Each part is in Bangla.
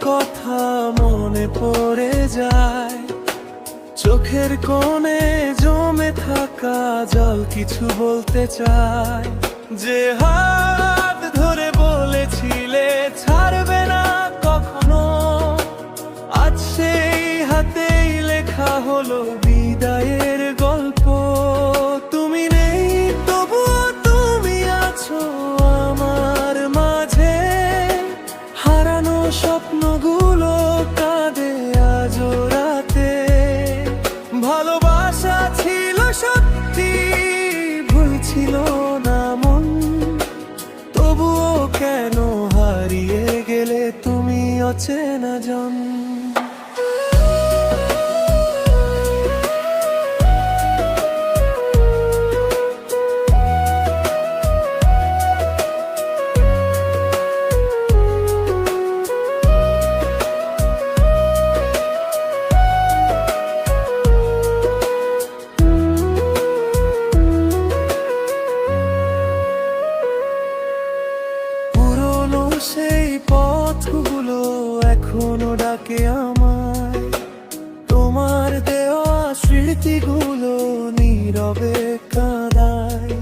কথা মনে পড়ে যায়, চোখের কোণে জমে থাকা জল কিছু বলতে চায়। যে হাত ধরে বলেছিলে ছাড়বে না কখনো, আজ সেই হাতেই লেখা হলো বিদায়ের গল্প। তুমি নেই তবুও তুমি আছো আমার মাঝে, হারানো স্বপ্নগুলো কাঁদে আজও রাতে। ভালোবাসা ছিল সত্যি, ভুল ছিল না মন, তবুও কেন হারিয়ে গেলে তুমি অচেনা জন। সেই পথগুলো এখনো ডাকে আমায়, তোমার দেওয়া স্মৃতিগুলো নীরবে কাঁদায়।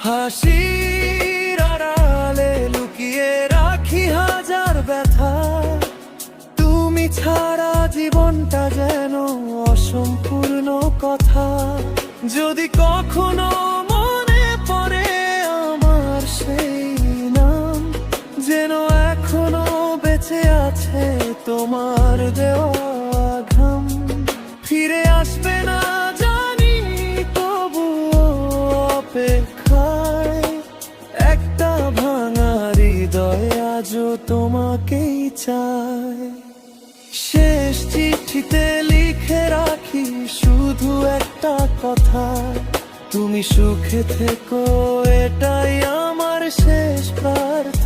হাসির আড়ালে লুকিয়ে রাখি হাজার ব্যথা, তুমি ছাড়া জীবনটা যেন অসম্পূর্ণ কথা। যদি কখনো মনে পড়ে আমার সেই নাম, যেন এখনো বেঁচে আছে তোমার দেওয়া ঘাম। ফিরে আসবে না জানি, তবুও অপেক্ষায় একটা ভাঙা হৃদয় আজও তোমাকেই চায়। শেষ চিঠিতে লিখে রাখি শুধু একটা কথা, তুমি সুখে থেকো, এটাই আমার শেষ প্রার্থনা।